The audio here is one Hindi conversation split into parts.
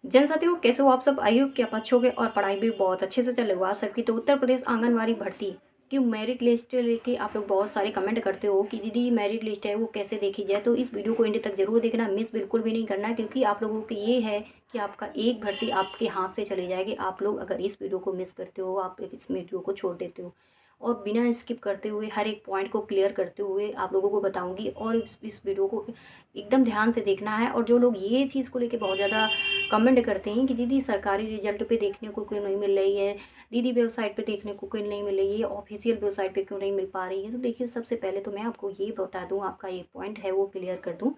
जन साथियों, कैसे हो आप सब? आई होप कि आप अच्छे होंगे और पढ़ाई भी बहुत अच्छे से चल रही होगा आप सबकी। तो उत्तर प्रदेश आंगनवाड़ी भर्ती की मेरिट लिस्ट लेके आप लोग बहुत सारे कमेंट करते हो कि दीदी मेरिट लिस्ट है वो कैसे देखी जाए। तो इस वीडियो को एंड तक जरूर देखना, मिस बिल्कुल भी नहीं करना, क्योंकि आप लोगों को ये है कि आपका एक भर्ती आपके हाथ से चली जाएगी। आप लोग अगर इस वीडियो को मिस करते हो, आप इस वीडियो को छोड़ देते हो, और बिना स्किप करते हुए हर एक पॉइंट को क्लियर करते हुए आप लोगों को बताऊंगी। और इस वीडियो को एकदम ध्यान से देखना है। और जो लोग ये चीज़ को लेके बहुत ज़्यादा कमेंट करते हैं कि दीदी सरकारी रिजल्ट पे देखने को क्यों नहीं मिल रही है, दीदी वेबसाइट पे देखने को क्यों नहीं मिल रही है, ऑफिशियल वेबसाइट पे क्यों नहीं मिल पा रही है, तो देखिए सबसे पहले तो मैं आपको ये बता दूं, आपका ये पॉइंट है वो क्लियर कर दूं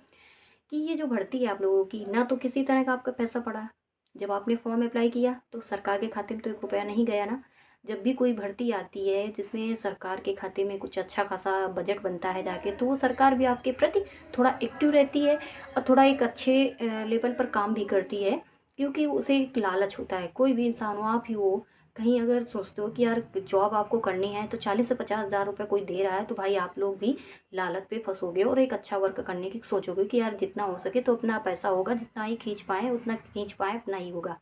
कि ये जो भर्ती है आप लोगों की, ना तो किसी तरह का आपका पैसा पड़ा। जब आपने फॉर्म अप्लाई किया तो सरकार के खाते में तो 1 रुपया नहीं गया ना। जब भी कोई भर्ती आती है जिसमें सरकार के खाते में कुछ अच्छा खासा बजट बनता है जाके, तो वो सरकार भी आपके प्रति थोड़ा एक्टिव रहती है और थोड़ा एक अच्छे लेवल पर काम भी करती है, क्योंकि उसे एक लालच होता है। कोई भी इंसान हो, आप ही हो, कहीं अगर सोचते हो कि यार जॉब आपको करनी है तो 40 से 50 हज़ार रुपये कोई दे रहा है, तो भाई आप लोग भी लालच पे फंसोगे और एक अच्छा वर्क करने की सोचोगे कि यार जितना हो सके तो अपना पैसा होगा, जितना ही खींच पाए उतना खींच पाए, अपना ही होगा।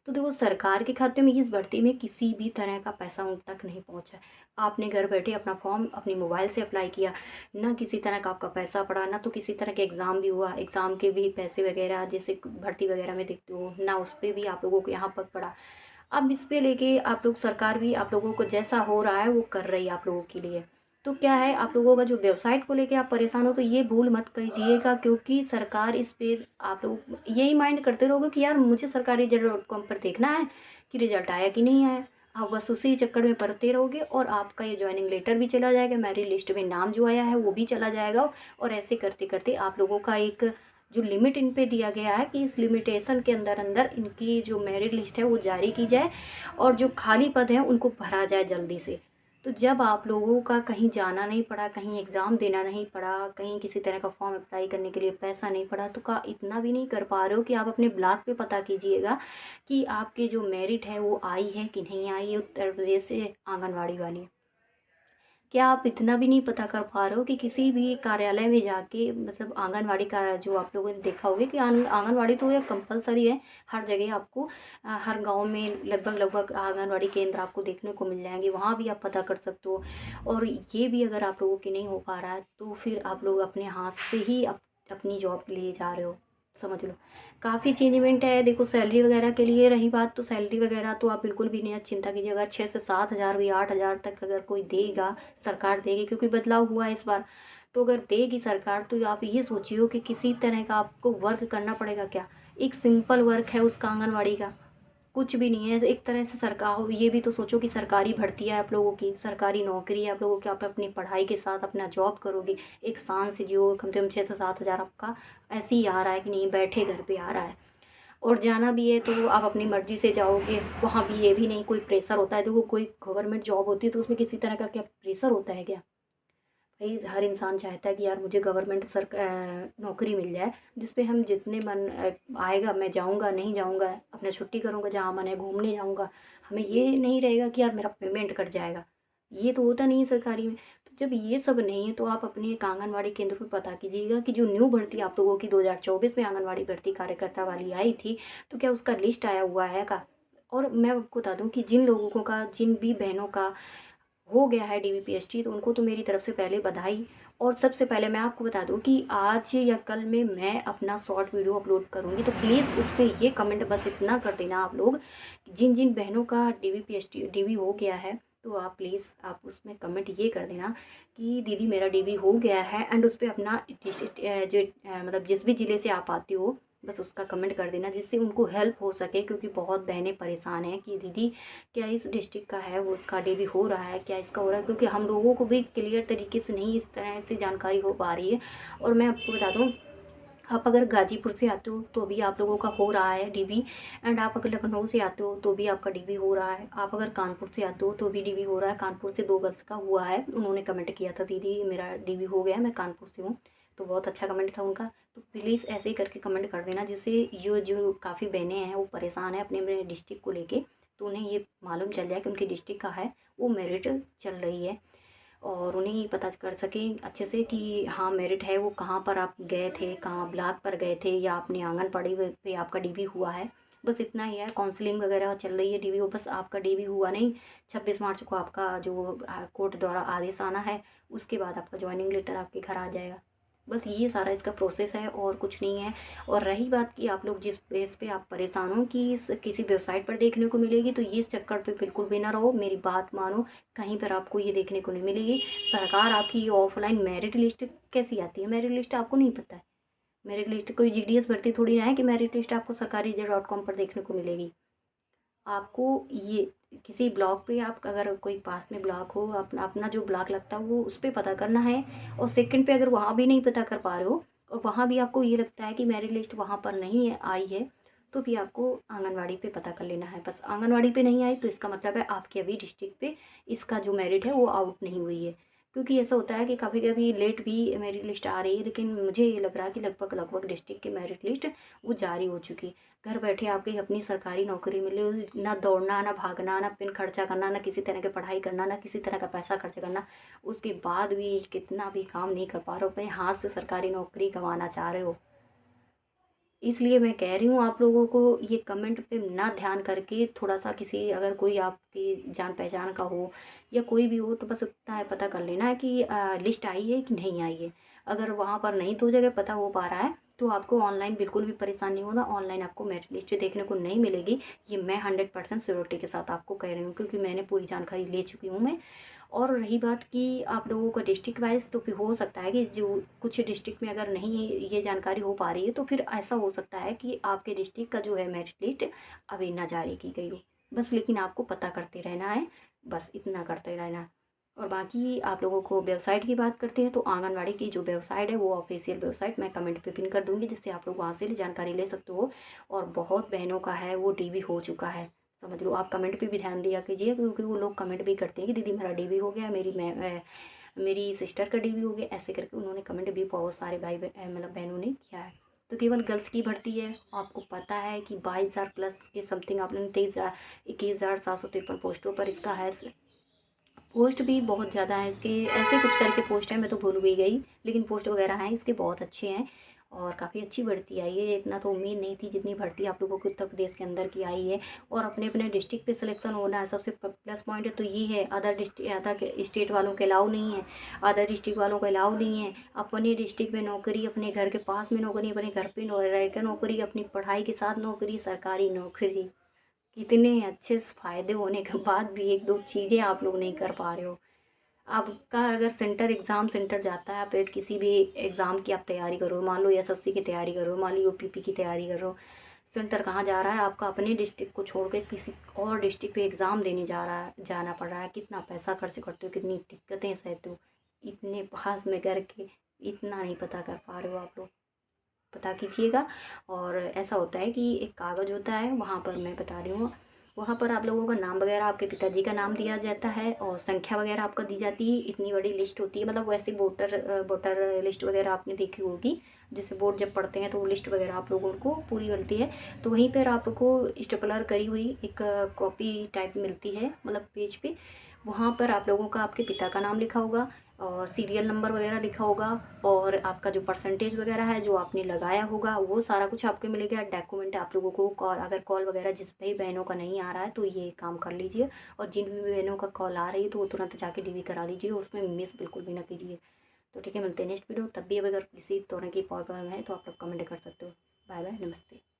तो देखो, सरकार के खाते में इस भर्ती में किसी भी तरह का पैसा उन तक नहीं पहुंचा। आपने घर बैठे अपना फॉर्म अपनी मोबाइल से अप्लाई किया, ना किसी तरह का आपका पैसा पड़ा, ना तो किसी तरह के एग्ज़ाम भी हुआ, एग्ज़ाम के भी पैसे वगैरह जैसे भर्ती वगैरह में देखते हो ना, उस पर भी आप लोगों को यहाँ पर पड़ा। अब इस पे लेके आप लोग, सरकार भी आप लोगों को जैसा हो रहा है वो कर रही है आप लोगों के लिए। तो क्या है, आप लोगों का जो वेबसाइट को लेके आप परेशान हो तो ये भूल मत कीजिएगा, क्योंकि सरकार इस पे, आप लोग यही माइंड करते रहोगे कि यार मुझे सरकारी रिजल्ट.com पर देखना है कि रिजल्ट आया कि नहीं आया। आप बस उसी चक्कर में पढ़ते रहोगे और आपका ये ज्वाइनिंग लेटर भी चला जाएगा, मेरिट लिस्ट में नाम जो आया है वो भी चला जाएगा। और ऐसे करते करते आप लोगों का एक जो लिमिट इन पे दिया गया है कि इस लिमिटेशन के अंदर अंदर इनकी जो मेरिट लिस्ट है वो जारी की जाए और जो खाली पद हैं उनको भरा जाए जल्दी से। तो जब आप लोगों का कहीं जाना नहीं पड़ा, कहीं एग्ज़ाम देना नहीं पड़ा, कहीं किसी तरह का फॉर्म अप्लाई करने के लिए पैसा नहीं पड़ा, तो का इतना भी नहीं कर पा रहे हो कि आप अपने ब्लॉक पे पता कीजिएगा कि आपके जो मेरिट है वो आई है कि नहीं आई है उत्तर प्रदेश से आंगनवाड़ी वाली। क्या आप इतना भी नहीं पता कर पा रहे हो कि किसी भी कार्यालय में जाके, मतलब आंगनवाड़ी का जो आप लोगों ने देखा होगा कि आंगनवाड़ी तो ये कंपलसरी है हर जगह आपको, हर गांव में लगभग लगभग आंगनवाड़ी केंद्र आपको देखने को मिल जाएंगे, वहाँ भी आप पता कर सकते हो। और ये भी अगर आप लोगों के नहीं हो पा रहा है तो फिर आप लोग अपने हाथ से ही अपनी जॉब लिए जा रहे हो, समझ लो। काफ़ी चेंजमेंट है। देखो, सैलरी वगैरह के लिए रही बात, तो सैलरी वगैरह तो आप बिल्कुल भी नहीं चिंता कीजिए। अगर 6 से 7 हज़ार भी 8 हज़ार तक अगर कोई देगा, सरकार देगी, क्योंकि बदलाव हुआ है इस बार। तो अगर देगी सरकार तो आप ये सोचिए कि किसी तरह का आपको वर्क करना पड़ेगा क्या। एक सिंपल वर्क है उसका, आंगनवाड़ी का कुछ भी नहीं है। एक तरह से सरकार, ये भी तो सोचो कि सरकारी भर्ती है आप लोगों की, सरकारी नौकरी है आप लोगों की, आप अपनी पढ़ाई के साथ अपना जॉब करोगे, एक शान से जियो। कम से कम 6 से 7 हज़ार आपका ऐसे ही आ रहा है कि नहीं, बैठे घर पे आ रहा है। और जाना भी है तो आप अपनी मर्जी से जाओगे, वहाँ भी ये भी नहीं कोई प्रेशर होता है। देखो, कोई गवर्नमेंट जॉब होती है तो उसमें किसी तरह का क्या प्रेशर होता है क्या? भाई हर इंसान चाहता है कि यार मुझे गवर्नमेंट नौकरी मिल जाए, जिसपे हम जितने मन आएगा मैं जाऊंगा, नहीं जाऊंगा, अपना छुट्टी करूंगा, जहाँ मन है घूमने जाऊंगा। हमें ये नहीं रहेगा कि यार मेरा पेमेंट कट जाएगा। ये तो होता नहीं है सरकारी में। तो जब ये सब नहीं है तो आप अपने एक आंगनवाड़ी केंद्र पर पता कीजिएगा कि जो न्यू भर्ती आप लोगों की 2024 में आंगनवाड़ी भर्ती कार्यकर्ता वाली आई थी, तो क्या उसका लिस्ट आया हुआ है का। और मैं आपको बता दूं कि जिन लोगों का, जिन भी बहनों का हो गया है DVPST, तो उनको तो मेरी तरफ से पहले बधाई। और सबसे पहले मैं आपको बता दूं कि आज या कल में मैं अपना शॉर्ट वीडियो अपलोड करूंगी, तो प्लीज़ उस पर ये कमेंट बस इतना कर देना आप लोग, जिन जिन बहनों का DVPST DV हो गया है, तो आप प्लीज़ आप उसमें कमेंट ये कर देना कि दीदी मेरा DV हो गया है। एंड उस पर अपना मतलब जिस भी ज़िले से आप आती हो बस उसका कमेंट कर देना, जिससे उनको हेल्प हो सके, क्योंकि बहुत बहनें परेशान हैं कि दीदी क्या इस डिस्ट्रिक्ट का है वो, उसका DV हो रहा है क्या, इसका हो रहा है, क्योंकि हम लोगों को भी क्लियर तरीके से नहीं इस तरह से जानकारी हो पा रही है। और मैं आपको बता दूं, आप अगर गाजीपुर से आते हो तो भी आप लोगों का हो रहा है DV। एंड आप अगर लखनऊ से आते हो तो भी आपका DV हो रहा है। आप अगर कानपुर से आते हो तो भी DV हो रहा है। कानपुर से 2 गर्ल्स का हुआ है, उन्होंने कमेंट किया था दीदी मेरा DV हो गया है, मैं कानपुर से हूँ। तो बहुत अच्छा कमेंट था उनका। तो प्लीज़ ऐसे ही करके कमेंट कर देना, जिससे ये जो काफ़ी बहनें हैं वो परेशान हैं अपने अपने डिस्ट्रिक्ट को लेके, तो उन्हें ये मालूम चल जाए कि उनकी डिस्ट्रिक्ट का है वो मेरिट चल रही है। और उन्हें ये पता कर सकें अच्छे से कि हाँ मेरिट है, वो कहाँ पर आप गए थे, कहाँ ब्लॉक पर गए थे, या अपने आंगनबाड़ी पे आपका DV हुआ है। बस इतना ही है। काउंसलिंग वगैरह चल रही है, डीवी हो, बस आपका डीवी हुआ नहीं। 26 मार्च को आपका जो कोर्ट द्वारा आदेश आना है, उसके बाद आपका ज्वाइनिंग लेटर आपके घर आ जाएगा। बस ये सारा इसका प्रोसेस है और कुछ नहीं है। और रही बात कि आप लोग जिस बेस पे आप परेशान हो कि इस किसी वेबसाइट पर देखने को मिलेगी, तो ये इस चक्कर पे बिल्कुल भी ना रहो, मेरी बात मानो। कहीं पर आपको ये देखने को नहीं मिलेगी। सरकार आपकी ये ऑफलाइन मेरिट लिस्ट कैसी आती है, मेरिट लिस्ट आपको नहीं पता है। मेरिट लिस्ट कोई जीडीएस भर्ती थोड़ी ना है कि मेरिट लिस्ट आपको सरकारी.com पर देखने को मिलेगी। आपको ये किसी ब्लॉग पे, आप अगर कोई पास में ब्लॉग हो, अपना अपना जो ब्लॉग लगता है वो उस पर पता करना है। और सेकंड पे अगर वहाँ भी नहीं पता कर पा रहे हो और वहाँ भी आपको ये लगता है कि मेरिट लिस्ट वहाँ पर नहीं है, आई है, तो भी आपको आंगनवाड़ी पे पता कर लेना है। बस आंगनवाड़ी पे नहीं आई तो इसका मतलब है आपके अभी डिस्ट्रिक्ट पे इसका जो मेरिट है वो आउट नहीं हुई है। क्योंकि ऐसा होता है कि कभी कभी लेट भी मेरिट लिस्ट आ रही है, लेकिन मुझे ये लग रहा है कि लगभग लगभग डिस्ट्रिक्ट की मेरिट लिस्ट वो जारी हो चुकी है। घर बैठे आपकी अपनी सरकारी नौकरी मिले, ना दौड़ना, ना भागना, ना पिन खर्चा करना, ना किसी तरह की पढ़ाई करना, ना किसी तरह का पैसा खर्च करना। उसके बाद भी कितना भी काम नहीं कर पा रहे हो, अपने हाथ से सरकारी नौकरी गंवाना चाह रहे हो। इसलिए मैं कह रही हूँ आप लोगों को ये कमेंट पे ना ध्यान करके थोड़ा सा, किसी अगर कोई आपकी जान पहचान का हो या कोई भी हो, तो बस इतना है पता कर लेना है कि लिस्ट आई है कि नहीं आई है। अगर वहाँ पर नहीं दो जगह पता हो पा रहा है तो आपको ऑनलाइन बिल्कुल भी परेशान नहीं होना। ऑनलाइन आपको मेरिट लिस्ट देखने को नहीं मिलेगी, ये मैं 100% श्योरिटी के साथ आपको कह रही हूँ, क्योंकि मैंने पूरी जानकारी ले चुकी हूँ मैं। और रही बात कि आप लोगों का डिस्ट्रिक्ट वाइज, तो फिर हो सकता है कि जो कुछ डिस्ट्रिक्ट में अगर नहीं ये जानकारी हो पा रही है, तो फिर ऐसा हो सकता है कि आपके डिस्ट्रिक्ट का जो है मेरिट लिस्ट अभी ना जारी की गई हो। बस लेकिन आपको पता करते रहना है, बस इतना करते रहना है। और बाकी आप लोगों को वेबसाइट की बात करते हैं, तो आंगनवाड़ी की जो वेबसाइट है वो ऑफिशियल वेबसाइट मैं कमेंट पे पिन कर दूंगी, जिससे आप लोग वहाँ से जानकारी ले सकते हो। और बहुत बहनों का है वो डीवी हो चुका है, समझ लो। आप कमेंट पे भी ध्यान दिया कीजिए, क्योंकि वो लोग कमेंट भी करते हैं कि दीदी मेरा डीवी हो गया, मेरी सिस्टर का डीवी हो गया, ऐसे करके उन्होंने कमेंट भी बहुत सारे मतलब बहनों ने किया है। तो केवल गर्ल्स की भर्ती है, आपको पता है कि 22,000 प्लस के समथिंग, आप लोगों ने 21,753 पोस्टों पर इसका है। पोस्ट भी बहुत ज़्यादा है इसके, ऐसे कुछ करके पोस्ट है, मैं तो भूल भी गई, लेकिन पोस्ट वगैरह हैं इसके बहुत अच्छे हैं। और काफ़ी अच्छी भर्ती आई है, इतना तो उम्मीद नहीं थी जितनी भर्ती आप लोगों के उत्तर प्रदेश के अंदर की आई है। और अपने अपने डिस्ट्रिक्ट पे सिलेक्शन होना है सबसे प्लस पॉइंट है, तो ये है। अदर स्टेट वालों के अलाउ नहीं है, अदर डिस्ट्रिक्ट वालों को अलाउ नहीं है। अपने डिस्ट्रिक्ट में नौकरी, अपने घर के पास में नौकरी, अपने घर पे रहकर नौकरी, अपनी पढ़ाई के साथ नौकरी, सरकारी नौकरी। कितने अच्छे फ़ायदे होने के बाद भी एक दो चीज़ें आप लोग नहीं कर पा रहे हो। आपका अगर सेंटर, एग्ज़ाम सेंटर जाता है, आप एक किसी भी एग्ज़ाम की आप तैयारी करो, मान लो एसएससी की तैयारी करो, मान लो यूपीपी की तैयारी करो, सेंटर कहाँ जा रहा है आपका? अपने डिस्ट्रिक्ट को छोड़ के किसी और डिस्ट्रिक्ट पे एग्ज़ाम देने जाना पड़ रहा है। कितना पैसा खर्च करते हो, कितनी दिक्कतें सहते हो, इतने पास में करके इतना नहीं पता कर पा रहे हो आप लोग, पता कीजिएगा। और ऐसा होता है कि एक कागज़ होता है, वहाँ पर मैं बता रही हूँ, वहाँ पर आप लोगों का नाम वगैरह, आपके पिताजी का नाम दिया जाता है और संख्या वगैरह आपका दी जाती है। इतनी बड़ी लिस्ट होती है, मतलब वैसे वोटर लिस्ट वगैरह आपने देखी होगी, जैसे बोर्ड जब पढ़ते हैं तो वो लिस्ट वगैरह आप लोगों को पूरी मिलती है। तो वहीं पर आपको स्टेपलर करी हुई एक कॉपी टाइप मिलती है, मतलब पेज पे, वहाँ पर आप लोगों का आपके पिता का नाम लिखा होगा और सीरियल नंबर वगैरह लिखा होगा, और आपका जो परसेंटेज वगैरह है जो आपने लगाया होगा वो सारा कुछ आपको मिलेगा। डॉक्यूमेंट आप लोगों को अगर कॉल वगैरह जिस भी बहनों का नहीं आ रहा है तो ये काम कर लीजिए, और जिन भी बहनों का कॉल आ रही है तो वो तुरंत जाके डीवी करा लीजिए, उसमें मिस बिल्कुल भी ना कीजिए। तो ठीक है, मिलते हैं नेक्स्ट वीडियो। तब भी अगर किसी तरह की प्रॉब्लम है तो आप लोग कमेंट कर सकते हो। बाय बाय, नमस्ते।